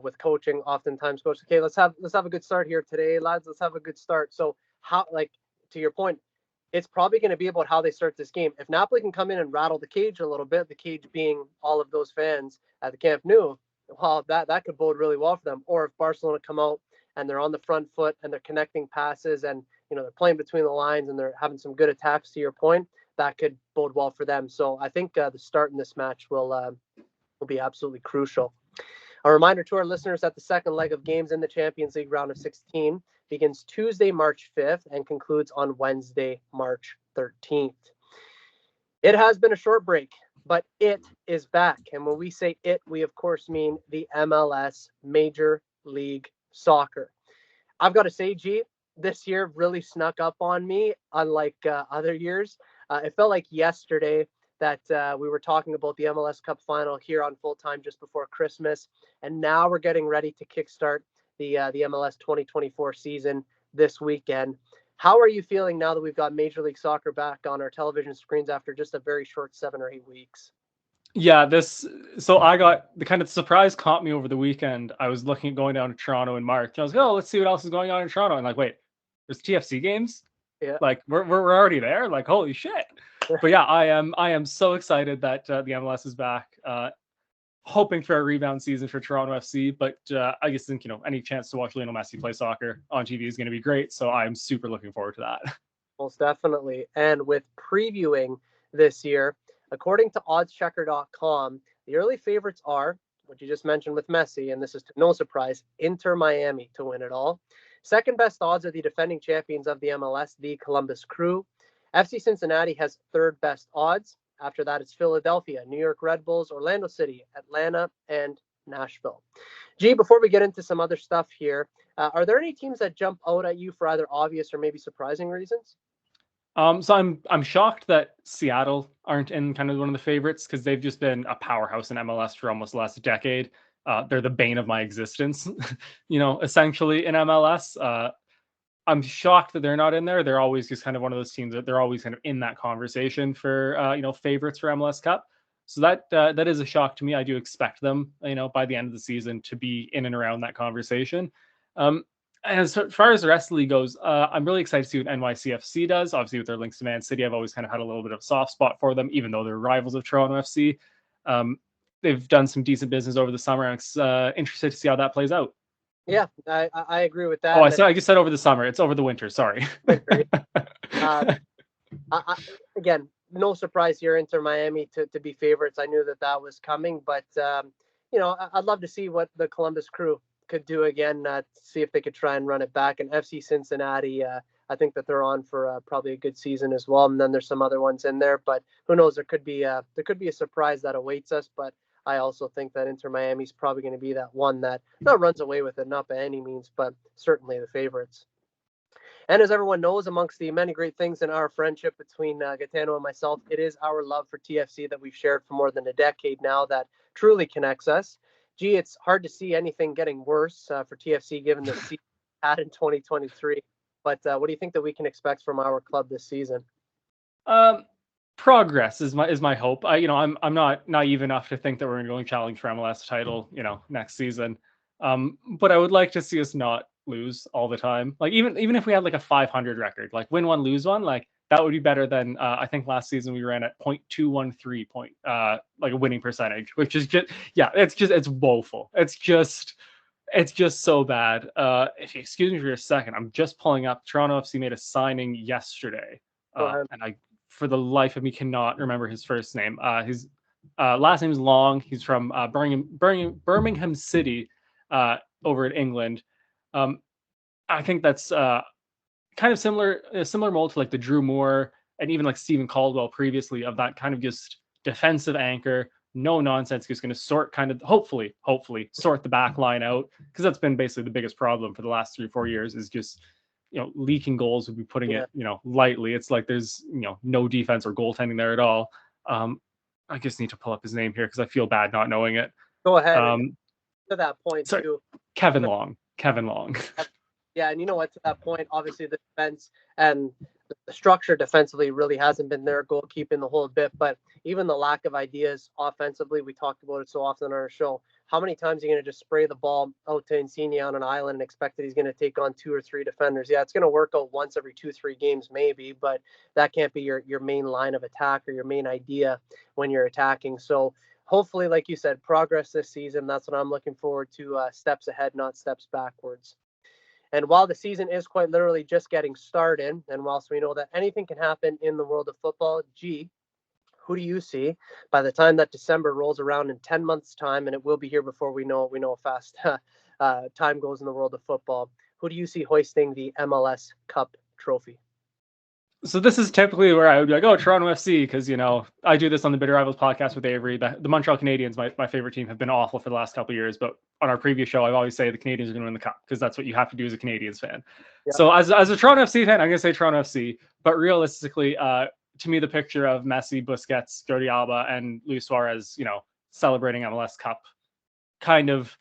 With coaching, oftentimes coach, okay, let's have a good start here today, lads. Let's have a good start. So how, to your point, it's probably going to be about how they start this game. If Napoli can come in and rattle the cage a little bit, the cage being all of those fans at the Camp Nou, well, that could bode really well for them. Or if Barcelona come out and they're on the front foot and they're connecting passes and they're playing between the lines and they're having some good attacks, to your point, that could bode well for them. So I think the start in this match will be absolutely crucial. A reminder to our listeners that the second leg of games in the Champions League round of 16 begins Tuesday, March 5th and concludes on Wednesday, March 13th. It has been a short break, but it is back. And when we say it, we of course mean the MLS Major League Soccer. I've got to say, G, this year really snuck up on me, unlike other years. It felt like yesterday that we were talking about the MLS Cup final here on Full Time just before Christmas. And now we're getting ready to kickstart the MLS 2024 season this weekend. How are you feeling now that we've got Major League Soccer back on our television screens after just a very short 7 or 8 weeks? Yeah, so I got the kind of surprise caught me over the weekend. I was looking at going down to Toronto in March. And I was like, oh, let's see what else is going on in Toronto. And like, wait, there's TFC games? Yeah. Like we're already there? Like, holy shit. But yeah, I am so excited that the MLS is back. Hoping for a rebound season for Toronto FC, but I just think, any chance to watch Lionel Messi play soccer on TV is going to be great. So I'm super looking forward to that. Most definitely. And with previewing this year, according to oddschecker.com, the early favorites are what you just mentioned with Messi, and this is no surprise, Inter Miami to win it all. Second best odds are the defending champions of the MLS, the Columbus Crew. FC Cincinnati has third best odds. After that, it's Philadelphia, New York Red Bulls, Orlando City, Atlanta, and Nashville. G, before we get into some other stuff here, are there any teams that jump out at you for either obvious or maybe surprising reasons? So I'm shocked that Seattle aren't in kind of one of the favorites because they've just been a powerhouse in MLS for almost the last decade. They're the bane of my existence, essentially in MLS. I'm shocked that they're not in there. They're always just kind of one of those teams that they're always kind of in that conversation for favorites for MLS Cup. So that is a shock to me. I do expect them, by the end of the season to be in and around that conversation. And as far as the rest of the league goes, I'm really excited to see what NYCFC does. Obviously, with their links to Man City, I've always kind of had a little bit of a soft spot for them, even though they're rivals of Toronto FC. They've done some decent business over the summer. I'm interested to see how that plays out. Yeah, I agree with that. Oh, I just said over the summer. It's over the winter. Sorry. Again, no surprise here, Inter Miami to be favorites. I knew that was coming, but I'd love to see what the Columbus Crew could do again. See if they could try and run it back. And FC Cincinnati, I think that they're on for probably a good season as well. And then there's some other ones in there, but who knows? There could be a surprise that awaits us. But I also think that Inter Miami is probably going to be that one that not runs away with it, not by any means, but certainly the favorites. And as everyone knows, amongst the many great things in our friendship between Gitano and myself, it is our love for TFC that we've shared for more than a decade now that truly connects us. Gee, it's hard to see anything getting worse for TFC given the season had in 2023. But what do you think that we can expect from our club this season? Progress is my hope. I'm not naive enough to think that we're going to go and challenge for MLS title, next season. But I would like to see us not lose all the time. Like even if we had like a 500 record, like win one, lose one, like that would be better than I think last season we ran at 0.213 like a winning percentage, which is just it's woeful. It's just so bad. If you excuse me for a second, I'm just pulling up. Toronto FC made a signing yesterday, and I for the life of me cannot remember his first name. His last name is long. He's from Birmingham City, over in England. I think that's kind of similar mold to like the Drew Moore and even like Stephen Caldwell previously, of that kind of just defensive anchor, no nonsense, just going to sort kind of hopefully sort the back line out, because that's been basically the biggest problem for the last 3-4 years is just leaking goals, would be putting it lightly. It's like there's no defense or goaltending there at all. I just need to pull up his name here because I feel bad not knowing it. Go ahead. To that point, sorry, too. Kevin Long. Yeah, and you know what? To that point, obviously the defense and the structure defensively really hasn't been there, goalkeeping the whole bit. But even the lack of ideas offensively, we talked about it so often on our show. How many times are you going to just spray the ball out to Insigne on an island and expect that he's going to take on 2 or 3 defenders? Yeah, it's going to work out once every 2-3 games maybe, but that can't be your main line of attack or your main idea when you're attacking. So hopefully, like you said, progress this season. That's what I'm looking forward to. Steps ahead, not steps backwards. And while the season is quite literally just getting started, and whilst we know that anything can happen in the world of football, who do you see by the time that December rolls around in 10 months' time, and it will be here before we know it? We know how fast time goes in the world of football. Who do you see hoisting the MLS Cup trophy? So this is typically where I would be like, oh, Toronto FC, because, I do this on the Bitter Rivals podcast with Avery. The Montreal Canadiens, my favorite team, have been awful for the last couple of years. But on our previous show, I've always say the Canadiens are going to win the Cup because that's what you have to do as a Canadiens fan. Yep. So as a Toronto FC fan, I'm going to say Toronto FC. But realistically, to me, the picture of Messi, Busquets, Jordi Alba, and Luis Suarez, celebrating MLS Cup, kind of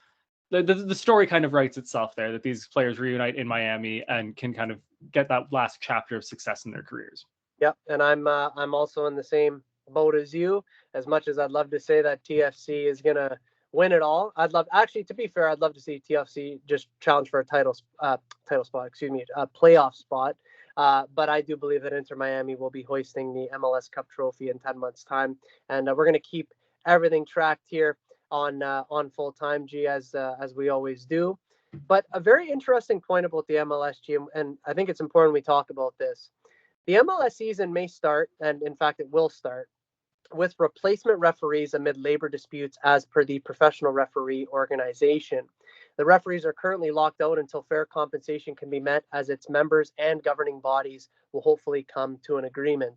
the story kind of writes itself there, that these players reunite in Miami and can kind of get that last chapter of success in their careers. Yep, and I'm also in the same boat as you. As much as I'd love to say that TFC is gonna win it all, to be fair, I'd love to see TFC just challenge for a title spot, a playoff spot. But I do believe that Inter Miami will be hoisting the MLS Cup trophy in 10 months' time, and we're gonna keep everything tracked here on Full Time G as we always do. But a very interesting point about the MLS, G, and I think it's important we talk about this. The MLS season may start, and in fact it will start, with replacement referees amid labor disputes as per the Professional Referee Organization. The referees are currently locked out until fair compensation can be met, as its members and governing bodies will hopefully come to an agreement.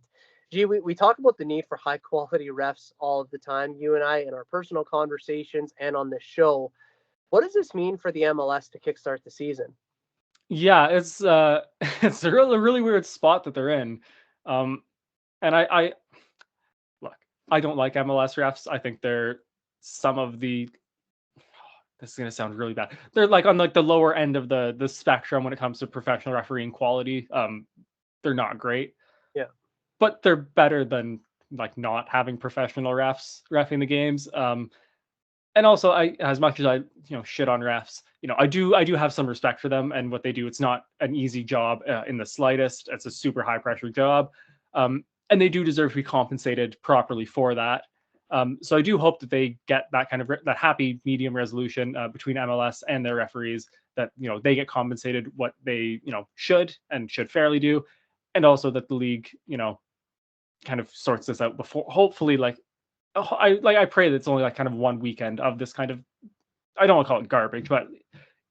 Gee, we talk about the need for high quality refs all of the time, you and I, in our personal conversations and on this show. What does this mean for the MLS to kickstart the season? Yeah, it's it's a really weird spot that they're in. And I look, I don't like MLS refs. I think they're some of the this is gonna sound really bad. They're like on like the lower end of the spectrum when it comes to professional refereeing quality. They're not great. Yeah. But they're better than like not having professional refs reffing the games. And also, as much as I shit on refs, I do have some respect for them and what they do. It's not an easy job in the slightest. It's a super high pressure job, and they do deserve to be compensated properly for that. So I do hope that they get that kind of that happy medium resolution between MLS and their referees, that they get compensated what they should fairly do, and also that the league kind of sorts this out before, hopefully, I pray that it's only like kind of one weekend of this kind of, I don't want to call it garbage, but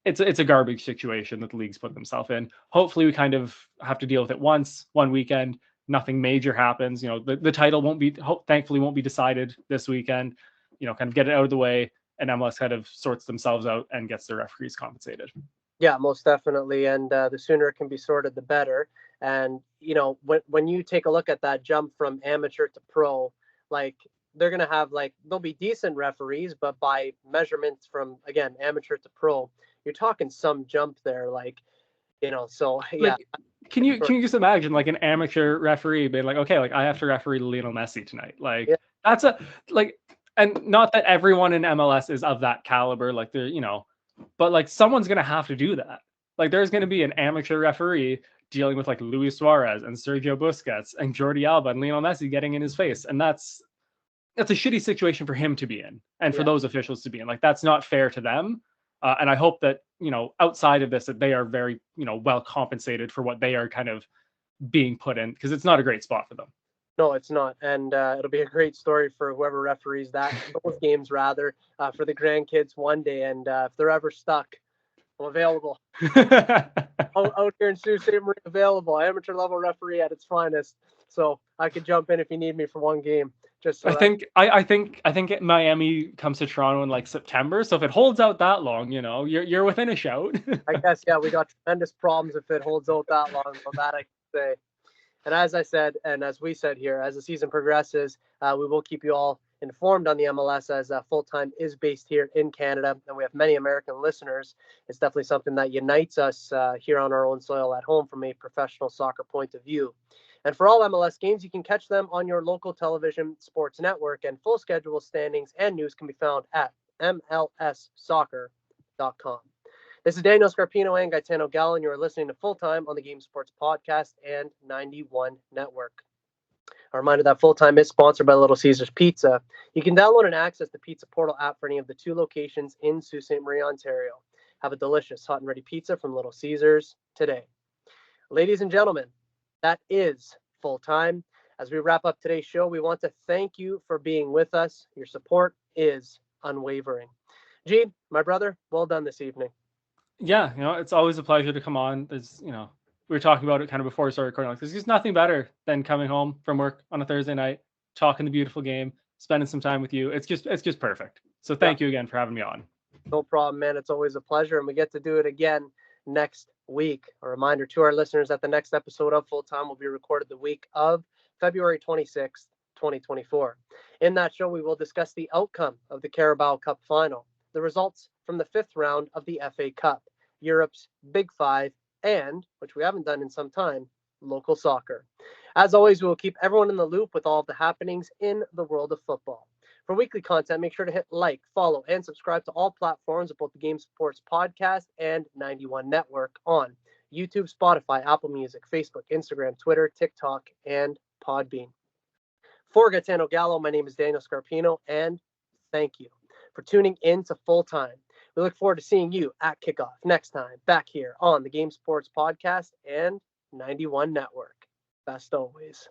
it's a garbage situation that the league's put themselves in. Hopefully we kind of have to deal with it one weekend, nothing major happens. The title thankfully won't be decided this weekend, kind of get it out of the way, and MLS kind of sorts themselves out and gets their referees compensated. Yeah, most definitely. And the sooner it can be sorted, the better. And, when you take a look at that jump from amateur to pro, like they're going to have they'll be decent referees, but by measurements from, again, amateur to pro, you're talking some jump there. So yeah. Can you just imagine like an amateur referee being like, okay, like I have to referee Lionel Messi tonight. Yeah. That's and not that everyone in MLS is of that caliber, like they're, but like someone's going to have to do that. Like there's going to be an amateur referee dealing with like Luis Suarez and Sergio Busquets and Jordi Alba and Lionel Messi getting in his face. And that's a shitty situation for him to be in and for those officials to be in. Like that's not fair to them. And I hope that, outside of this, that they are very, well compensated for what they are kind of being put in, because it's not a great spot for them. No, it's not. And it'll be a great story for whoever referees those games, rather, for the grandkids one day. And if they're ever stuck, I'm available. out here in Sault Ste. Marie, available. Amateur level referee at its finest. So I could jump in if you need me for one game. Just so I think Miami comes to Toronto in like September. So if it holds out that long, you're within a shout. I guess, yeah, we got tremendous problems if it holds out that long. So that I can say. And as I said, and as we said here, as the season progresses, we will keep you all informed on the MLS, as Full Time is based here in Canada, and we have many American listeners. It's definitely something that unites us here on our own soil at home from a professional soccer point of view. And for all MLS games, you can catch them on your local television sports network, and full schedule, standings, and news can be found at mlssoccer.com. This is Daniel Scarpino and Gitano Gallo, and you are listening to Full Time on the Game Sports Podcast and 91 Network. A reminder that Full Time is sponsored by Little Caesars Pizza. You can download and access the Pizza Portal app for any of the 2 locations in Sault Ste. Marie, Ontario. Have a delicious hot and ready pizza from Little Caesars today. Ladies and gentlemen, that is Full Time. As we wrap up today's show, we want to thank you for being with us. Your support is unwavering. G, my brother, well done this evening. Yeah, it's always a pleasure to come on. There's, we were talking about it kind of before we started recording. There's just nothing better than coming home from work on a Thursday night, talking the beautiful game, spending some time with you. It's just perfect. So thank you again for having me on. No problem, man. It's always a pleasure, and we get to do it again next week. A reminder to our listeners that the next episode of Full Time will be recorded the week of February 26th, 2024. In that show, we will discuss the outcome of the Carabao Cup final, the results from the 5th round of the FA Cup, Europe's Big Five, and, which we haven't done in some time, local soccer. As always, we will keep everyone in the loop with all of the happenings in the world of football. For weekly content, make sure to hit like, follow, and subscribe to all platforms of both the Game Sports Podcast and 91 Network on YouTube, Spotify, Apple Music, Facebook, Instagram, Twitter, TikTok, and Podbean. For Gitano, Gallo, my name is Daniel Scarpino, and thank you for tuning in to Full Time. We look forward to seeing you at kickoff next time back here on the Game Sports Podcast and 91 Network. Best always.